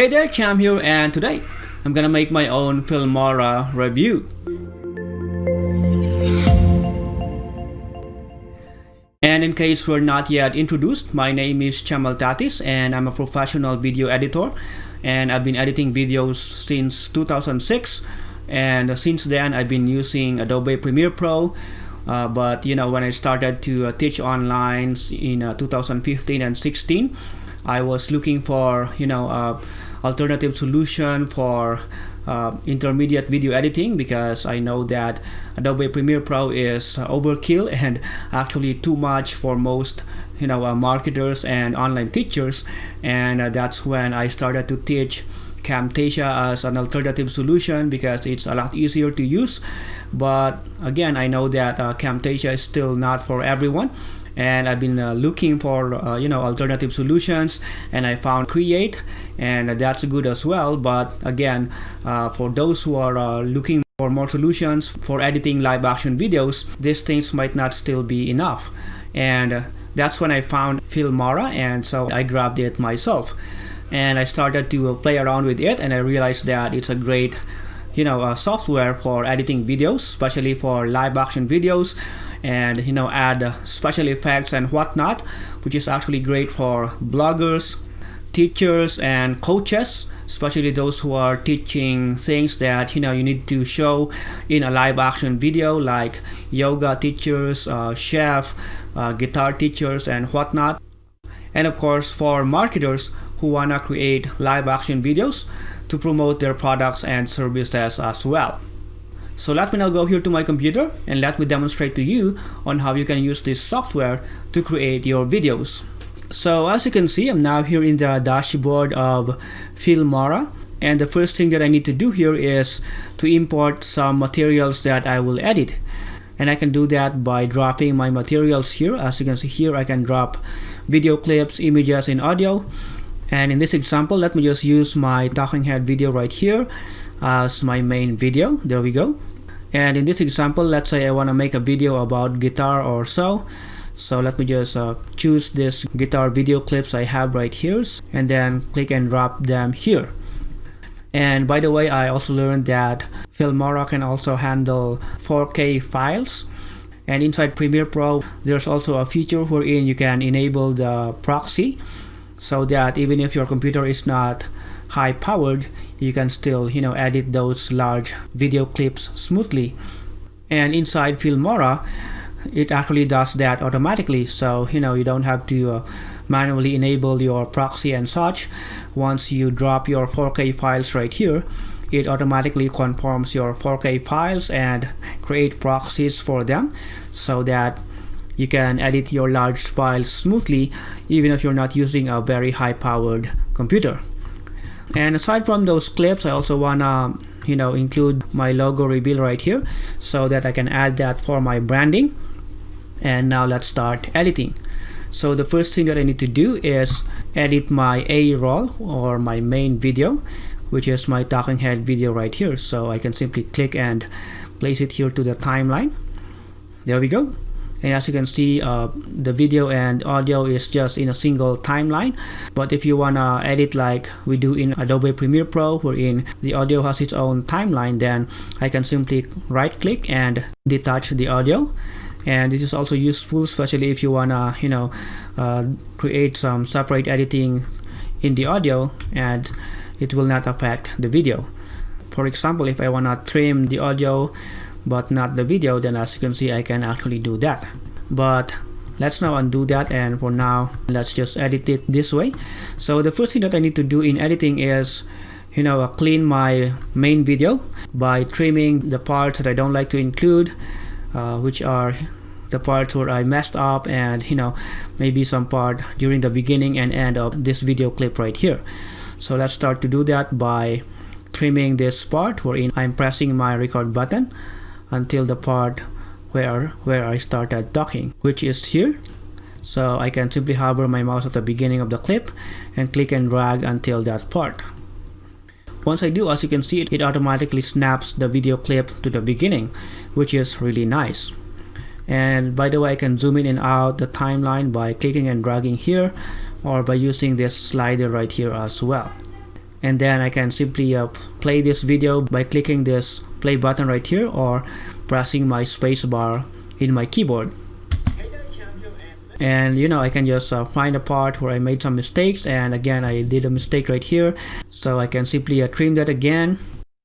Hey there, Cham here, and today I'm gonna make my own Filmora review. And in case we're not yet introduced, my name is Chamal Tatis and I'm a professional video editor, and I've been editing videos since 2006, and since then I've been using Adobe Premiere Pro. But when I started to teach online in 2015 and 16, I was looking for alternative solution for intermediate video editing, because I know that Adobe Premiere Pro is overkill and actually too much for most marketers and online teachers. And that's when I started to teach Camtasia as an alternative solution, because it's a lot easier to use. But again, I know that Camtasia is still not for everyone, and I've been looking for alternative solutions, and I found Create, and that's good as well. But again, for those who are looking for more solutions for editing live action videos, these things might not still be enough. And that's when I found Filmora, and so I grabbed it myself and I started to play around with it, and I realized that it's a great software for editing videos, especially for live action videos, and add special effects and whatnot, which is actually great for bloggers, teachers, and coaches, especially those who are teaching things that you need to show in a live action video, like yoga teachers, chef, guitar teachers, and whatnot. And of course, for marketers who wanna create live action videos to promote their products and services as well. So let me now go here to my computer and let me demonstrate to you on how you can use this software to create your videos. So as you can see, I'm now here in the dashboard of Filmora, and the first thing that I need to do here is to import some materials that I will edit. And I can do that by dropping my materials here. As you can see here, I can drop video clips, images, and audio. And in this example, let me just use my talking head video right here as my main video. There we go. And in this example, let's say I want to make a video about guitar or so. So let me just choose this guitar video clips I have right here, and then click and drop them here. And by the way, I also learned that Filmora can also handle 4K files. And inside Premiere Pro, there's also a feature wherein you can enable the proxy, so that even if your computer is not high powered, you can still edit those large video clips smoothly. And inside Filmora, it actually does that automatically, so you don't have to manually enable your proxy and such. Once you drop your 4K files right here, it automatically conforms your 4K files and create proxies for them, so that you can edit your large files smoothly even if you're not using a very high powered computer. And aside from those clips, I also wanna include my logo reveal right here, so that I can add that for my branding. And now let's start editing. So the first thing that I need to do is edit my A roll, or my main video, which is my talking head video right here. So I can simply click and place it here to the timeline. There we go. And as you can see, the video and audio is just in a single timeline. But if you wanna edit like we do in Adobe Premiere Pro, wherein the audio has its own timeline, then I can simply right click and detach the audio. And this is also useful, especially if you wanna create some separate editing in the audio, and it will not affect the video. For example, if I wanna trim the audio but not the video, then as you can see, I can actually do that. But let's now undo that, and for now let's just edit it this way. So the first thing that I need to do in editing is clean my main video by trimming the parts that I don't like to include, which are the parts where I messed up, and maybe some part during the beginning and end of this video clip right here. So let's start to do that by trimming this part wherein I'm pressing my record button until the part where I started talking, which is here. So I can simply hover my mouse at the beginning of the clip and click and drag until that part. Once I do, as you can see, it automatically snaps the video clip to the beginning, which is really nice. And by the way, I can zoom in and out the timeline by clicking and dragging here, or by using this slider right here as well. and then I can simply play this video by clicking this play button right here or pressing my space bar in my keyboard. And I can just find a part where I made some mistakes, and again I did a mistake right here, so I can simply trim that again.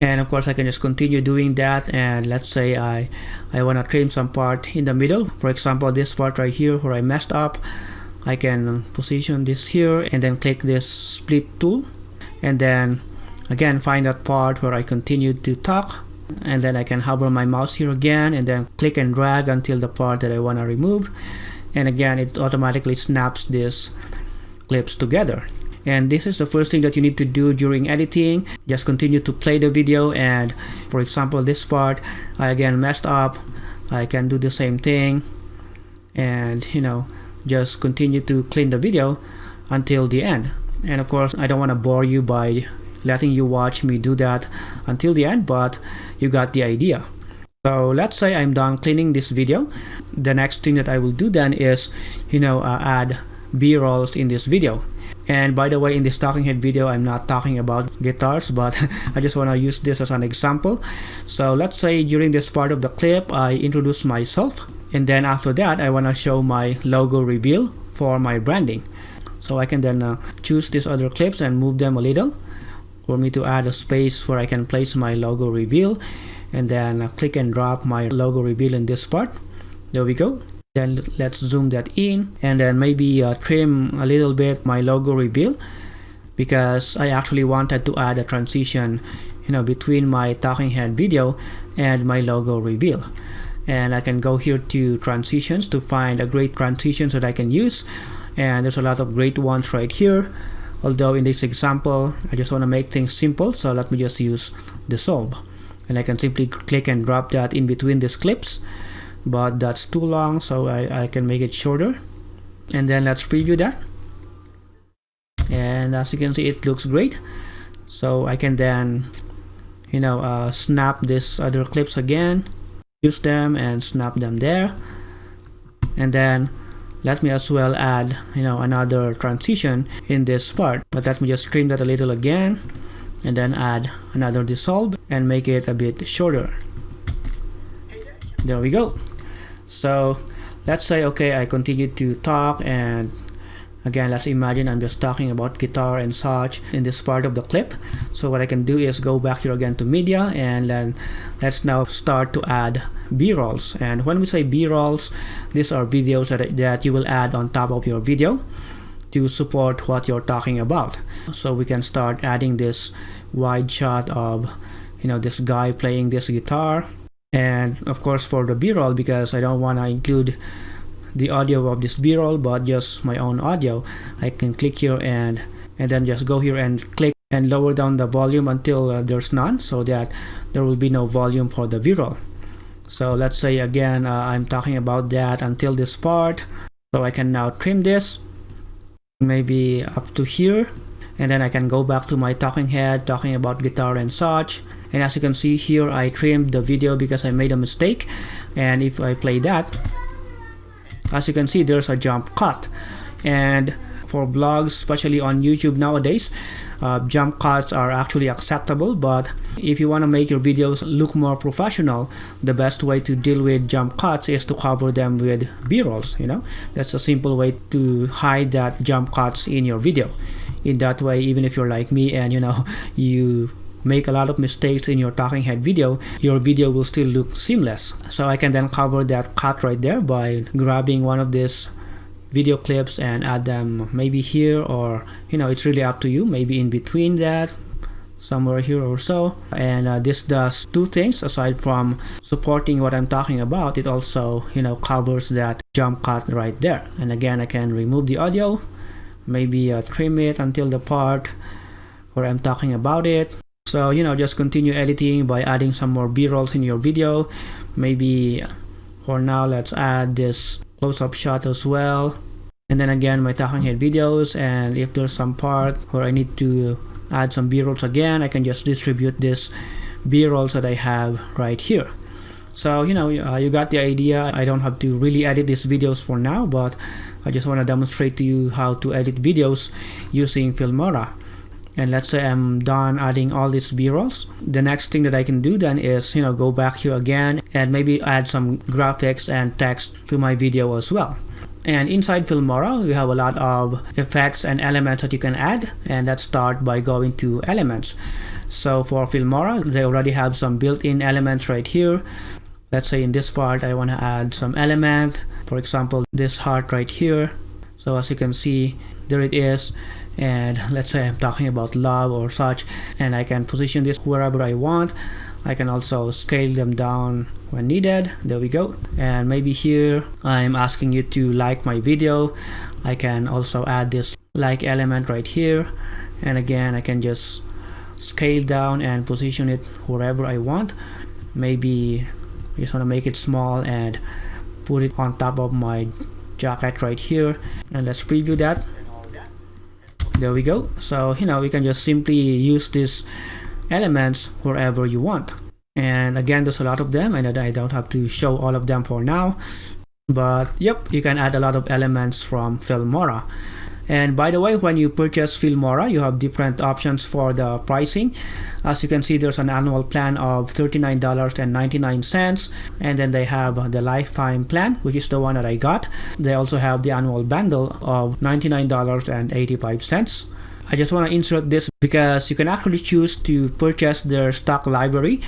And of course I can just continue doing that, and let's say I want to trim some part in the middle. For example, this part right here where I messed up, I can position this here and then click this split tool, and then again find that part where I continue to talk, and then I can hover my mouse here again and then click and drag until the part that I want to remove, and again it automatically snaps these clips together. And this is the first thing that you need to do during editing. Just continue to play the video, and for example this part I again messed up, I can do the same thing, and just continue to clean the video until the end. And of course I don't want to bore you by letting you watch me do that until the end, but you got the idea. So let's say I'm done cleaning this video. The next thing that I will do then is add B-rolls in this video. And by the way, in this talking head video I'm not talking about guitars, but I just want to use this as an example. So let's say during this part of the clip I introduce myself, and then after that I want to show my logo reveal for my branding. So I can then choose these other clips and move them a little for me to add a space where I can place my logo reveal, and then click and drop my logo reveal in this part. There we go. Then let's zoom that in, and then maybe trim a little bit my logo reveal, because I actually wanted to add a transition between my talking head video and my logo reveal. And I can go here to transitions to find a great transitions that I can use, and there's a lot of great ones right here. Although in this example I just want to make things simple, so let me just use dissolve, and I can simply click and drop that in between these clips, but that's too long, so I can make it shorter. And then let's preview that, and as you can see it looks great. So I can then snap these other clips again, use them and snap them there, and then let me as well add another transition in this part, but let me just trim that a little again, and then add another dissolve and make it a bit shorter. There we go. So let's say okay, I continue to talk, and again let's imagine I'm just talking about guitar and such in this part of the clip. So what I can do is go back here again to media, and then let's now start to add B-rolls. And when we say B-rolls, these are videos that you will add on top of your video to support what you're talking about. So we can start adding this wide shot of this guy playing this guitar. And of course for the B-roll, because I don't want to include the audio of this B-roll but just my own audio, I can click here and then just go here and click and lower down the volume until there's none, so that there will be no volume for the B-roll. So let's say again I'm talking about that until this part, so I can now trim this maybe up to here, and then I can go back to my talking head talking about guitar and such. And as you can see here, I trimmed the video because I made a mistake, and if I play that, as you can see there's a jump cut. And for blogs, especially on YouTube nowadays, jump cuts are actually acceptable, but if you want to make your videos look more professional, the best way to deal with jump cuts is to cover them with B-rolls. That's a simple way to hide that jump cuts in your video. In that way, even if you're like me and you make a lot of mistakes in your talking head video, your video will still look seamless. So I can then cover that cut right there by grabbing one of these video clips and add them maybe here, or it's really up to you, maybe in between that, somewhere here or so. And this does two things. Aside from supporting what I'm talking about, it also covers that jump cut right there. And again I can remove the audio, maybe trim it until the part where I'm talking about it. So just continue editing by adding some more B-rolls in your video. Maybe for now let's add this close-up shot as well, and then again my talking head videos. And if there's some part where I need to add some B-rolls again, I can just distribute this B-rolls that I have right here. So you got the idea. I don't have to really edit these videos for now, but I just want to demonstrate to you how to edit videos using Filmora. And let's say I'm done adding all these b-rolls. The next thing that I can do then is, go back here again and maybe add some graphics and text to my video as well. And inside Filmora, we have a lot of effects and elements that you can add, and let's start by going to elements. So for Filmora, they already have some built-in elements right here. Let's say in this part, I want to add some element, for example, this heart right here. So as you can see, there it is. And let's say I'm talking about love or such, and I can position this wherever I want. I can also scale them down when needed. There we go. And maybe here I'm asking you to like my video. I can also add this like element right here, and again I can just scale down and position it wherever I want. Maybe I just want to make it small and put it on top of my jacket right here, and let's preview that. There we go. So we can just simply use these elements wherever you want. And again, there's a lot of them, and I don't have to show all of them for now, but yep, you can add a lot of elements from Filmora. And by the way, when you purchase Filmora, you have different options for the pricing. As you can see, there's an annual plan of $39.99, and then they have the lifetime plan, which is the one that I got. They also have the annual bundle of $99.85. I just want to insert this because you can actually choose to purchase their stock library,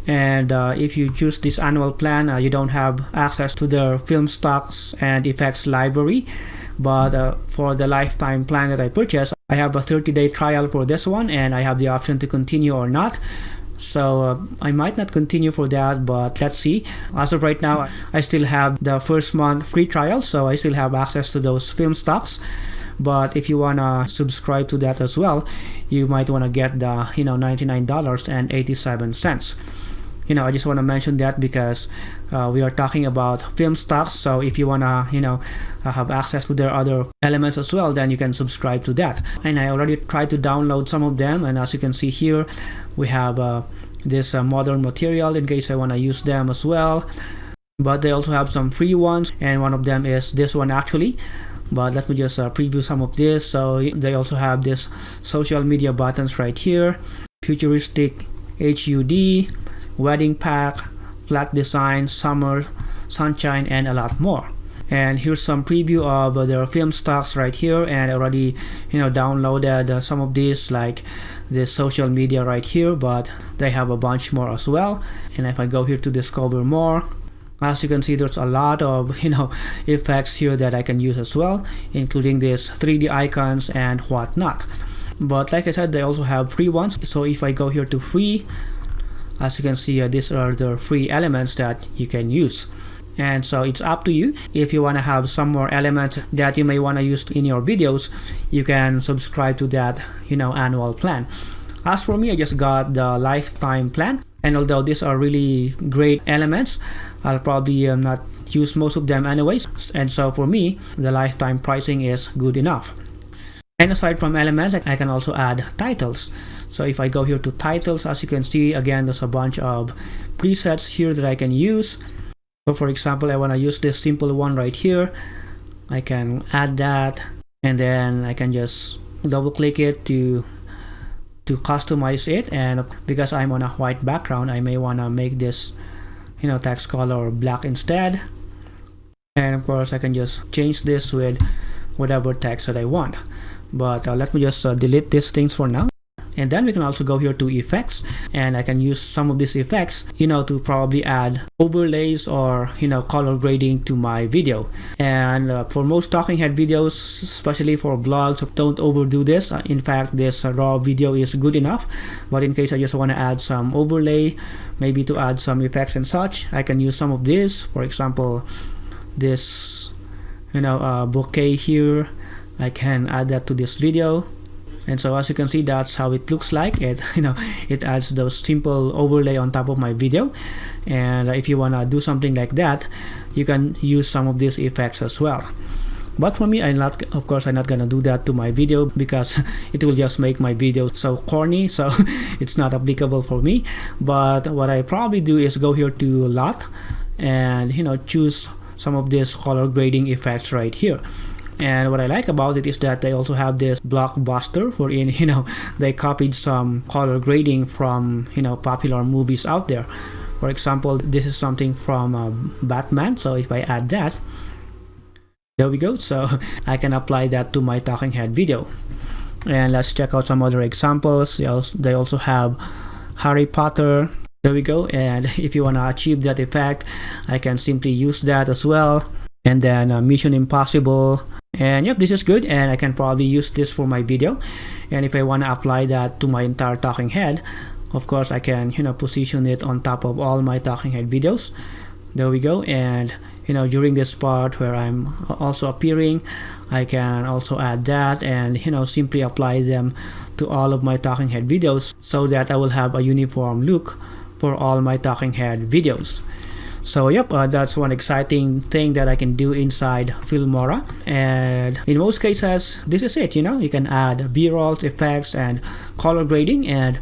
and if you choose this annual plan, you don't have access to their film stocks and effects library. But for the lifetime plan that I purchased, I have a 30-day trial for this one, and I have the option to continue or not. So I might not continue for that, but let's see. As of right now, I still have the first month free trial, so I still have access to those film stocks. But if you want to subscribe to that as well, you might want to get the $99.87. I just want to mention that because we are talking about film stocks. So if you want to have access to their other elements as well, then you can subscribe to that. And I already tried to download some of them, and as you can see here, we have this modern material in case I want to use them as well. But they also have some free ones, and one of them is this one actually. But let me just preview some of this. So they also have this social media buttons right here, futuristic HUD, wedding pack, flat design, summer, sunshine, and a lot more. And here's some preview of their film stocks right here, and I already downloaded some of these, like this social media right here, but they have a bunch more as well. And if I go here to discover more, as you can see, there's a lot of effects here that I can use as well, including these 3D icons and whatnot. But like I said, they also have free ones. So if I go here to free, as you can see, these are the free elements that you can use. And so it's up to you. If you want to have some more elements that you may want to use in your videos, you can subscribe to that annual plan. As for me, I just got the lifetime plan, and although these are really great elements, I'll probably not use most of them anyways. And so for me, the lifetime pricing is good enough. And aside from elements, I can also add titles. So if I go here to titles, as you can see, again, there's a bunch of presets here that I can use. So for example, I want to use this simple one right here. I can add that, and then I can just double click it to customize it. And because I'm on a white background, I may want to make this text color black instead. And of course, I can just change this with whatever text that I want. But let me just delete these things for now. And then we can also go here to effects, and I can use some of these effects to probably add overlays or color grading to my video. And for most talking head videos, especially for vlogs, don't overdo this. In fact, this raw video is good enough, but in case I just want to add some overlay, maybe to add some effects and such, I can use some of this. For example, this bouquet here, I can add that to this video. And so as you can see, that's how it looks like. It it adds those simple overlay on top of my video. And if you want to do something like that, you can use some of these effects as well. But for me, I'm not gonna do that to my video because it will just make my video so corny, so it's not applicable for me. But what I probably do is go here to lot and choose some of these color grading effects right here. And what I like about it is that they also have this blockbuster wherein, they copied some color grading from, popular movies out there. For example, this is something from Batman. So if I add that, there we go. So I can apply that to my talking head video. And let's check out some other examples. They also have Harry Potter. There we go. And if you want to achieve that effect, I can simply use that as well. And then Mission Impossible. And yep, this is good. And I can probably use this for my video. And if I want to apply that to my entire talking head, of course, I can, position it on top of all my talking head videos. There we go. And, during this part where I'm also appearing, I can also add that and, simply apply them to all of my talking head videos so that I will have a uniform look for all my talking head videos. So yep, that's one exciting thing that I can do inside Filmora. And in most cases, this is it. You can add B-rolls, effects, and color grading, and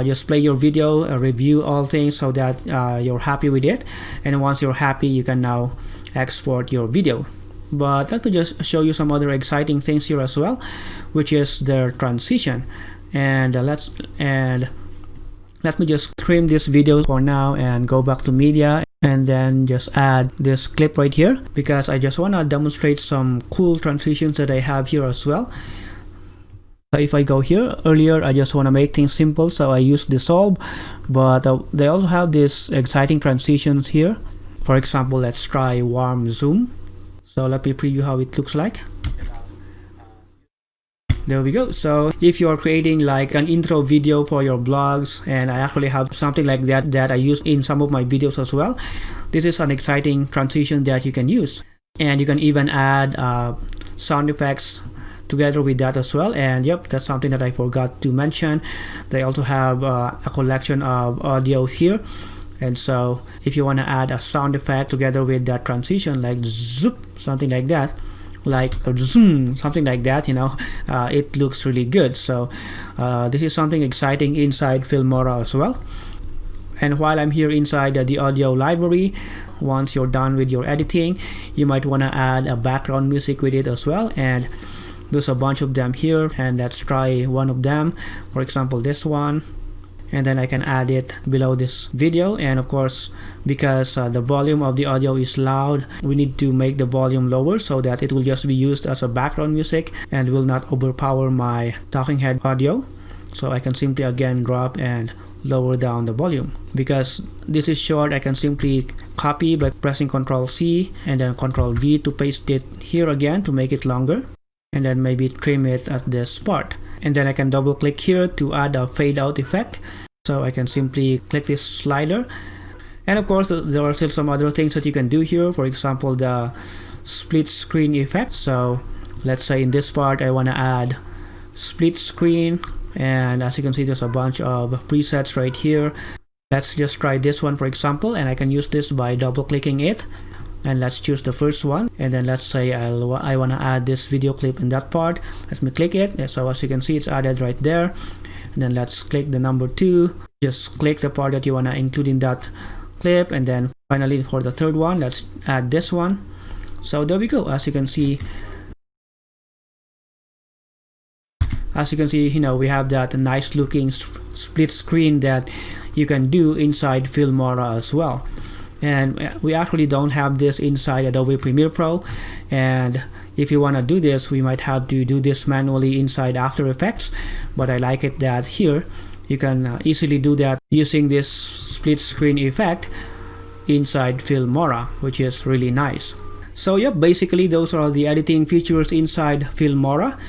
just play your video, review all things so that you're happy with it. And once you're happy, you can now export your video. But let me just show you some other exciting things here as well, which is their transition. And let me just trim this video for now and go back to media, and then just add this clip right here because I just want to demonstrate some cool transitions that I have here as well. So if I go here, earlier I just want to make things simple, so I use dissolve, but they also have these exciting transitions here. For example, let's try warm zoom. So let me preview how it looks like. There we go. So if you're creating like an intro video for your blogs, and I actually have something like that I use in some of my videos as well, this is an exciting transition that you can use. And you can even add sound effects together with that as well. And yep, that's something that I forgot to mention. They also have a collection of audio here. And so if you want to add a sound effect together with that transition, like zoop, something like that, like zoom, something like that, it looks really good. So this is something exciting inside Filmora as well. And while I'm here inside the audio library, once you're done with your editing, you might want to add a background music with it as well. And there's a bunch of them here, and let's try one of them. For example, this one. And then I can add it below this video. And of course, because the volume of the audio is loud, we need to make the volume lower so that it will just be used as a background music and will not overpower my talking head audio. So I can simply again drop and lower down the volume. Because this is short, I can simply copy by pressing Ctrl C and then Ctrl V to paste it here again to make it longer, and then maybe trim it at this part. And then I can double click here to add a fade out effect. So I can simply click this slider. And of course, there are still some other things that you can do here. For example, the split screen effect. So let's say in this part, I want to add split screen. And as you can see, there's a bunch of presets right here. Let's just try this one, for example. And I can use this by double clicking it. And let's choose the first one, and then let's say I want to add this video clip in that part. Let me click it. So as you can see, it's added right there. And then let's click the number 2. Just click the part that you want to include in that clip, and then finally for the third one, let's add this one. So there we go. As you can see, we have that nice looking split screen that you can do inside Filmora as well. And we actually don't have this inside Adobe Premiere Pro, and if you want to do this, we might have to do this manually inside After Effects, but I like it that here you can easily do that using this split screen effect inside Filmora, which is really nice. So yep, basically those are the editing features inside Filmora.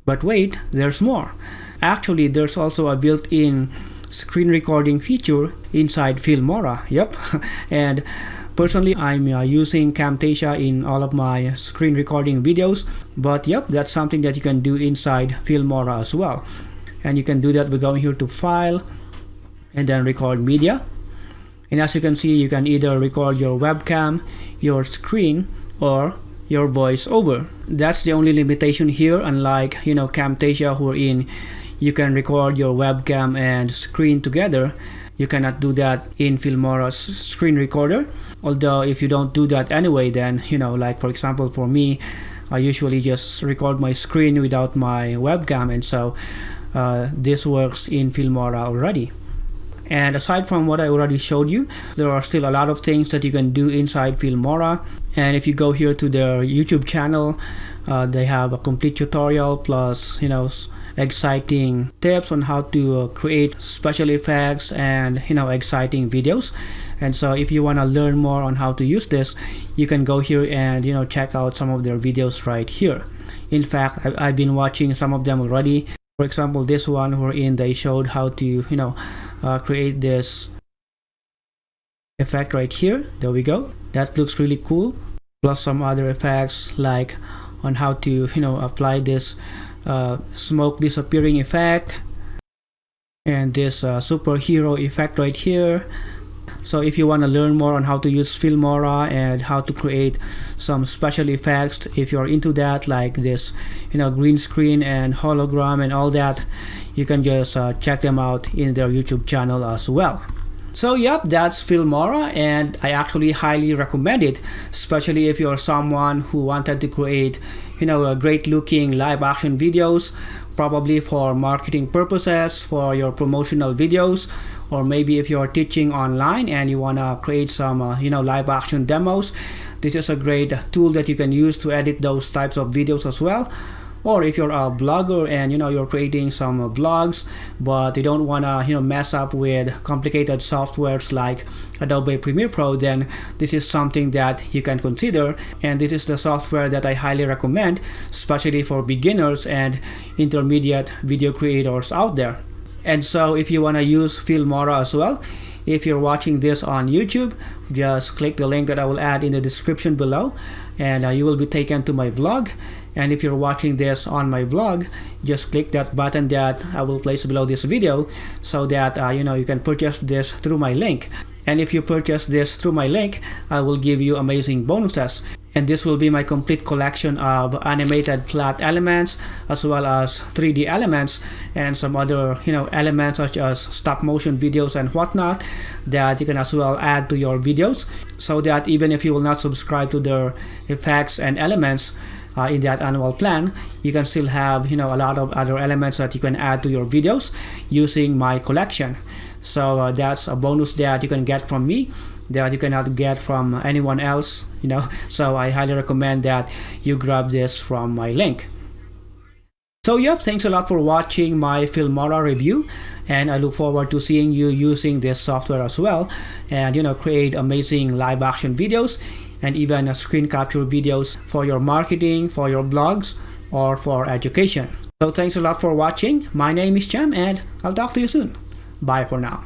But wait, there's more. Actually, there's also a built-in screen recording feature inside Filmora. Yep. And personally, I'm using Camtasia in all of my screen recording videos, but yep, that's something that you can do inside Filmora as well. And you can do that by going here to File and then Record Media. And as you can see, you can either record your webcam, your screen, or your voice over. That's the only limitation here, unlike Camtasia, wherein you can record your webcam and screen together. You cannot do that in Filmora's screen recorder. Although if you don't do that anyway, then like for example for me, I usually just record my screen without my webcam, and so this works in Filmora already. And aside from what I already showed you, there are still a lot of things that you can do inside Filmora. And if you go here to their YouTube channel, they have a complete tutorial plus, exciting tips on how to create special effects and, exciting videos. And so if you want to learn more on how to use this, you can go here and, check out some of their videos right here. In fact, I've been watching some of them already. For example, this one wherein they showed how to, create this effect right here. There we go. That looks really cool. Plus some other effects like on how to, apply this smoke disappearing effect and this superhero effect right here. So if you want to learn more on how to use Filmora and how to create some special effects, if you're into that, like this, green screen and hologram and all that, you can just check them out in their YouTube channel as well. So yep, that's Filmora, and I actually highly recommend it, especially if you're someone who wanted to create, a great looking live action videos, probably for marketing purposes, for your promotional videos, or maybe if you're teaching online and you want to create some live action demos. This is a great tool that you can use to edit those types of videos as well. Or if you're a blogger and you're creating some vlogs, but you don't want to mess up with complicated softwares like Adobe Premiere Pro, then this is something that you can consider. And this is the software that I highly recommend, especially for beginners and intermediate video creators out there. And so if you want to use Filmora as well, if you're watching this on YouTube, just click the link that I will add in the description below, and you will be taken to my blog. And if you're watching this on my blog, just click that button that I will place below this video, so that you can purchase this through my link. And if you purchase this through my link, I will give you amazing bonuses. And this will be my complete collection of animated flat elements, as well as 3D elements and some other elements such as stop motion videos and whatnot that you can as well add to your videos, so that even if you will not subscribe to their effects and elements in that annual plan, you can still have a lot of other elements that you can add to your videos using my collection. So that's a bonus that you can get from me that you cannot get from anyone else, so I highly recommend that you grab this from my link. So yep, thanks a lot for watching my Filmora review, and I look forward to seeing you using this software as well, and create amazing live action videos and even screen capture videos for your marketing, for your blogs, or for education. So thanks a lot for watching. My name is Cham, and I'll talk to you soon. Bye for now.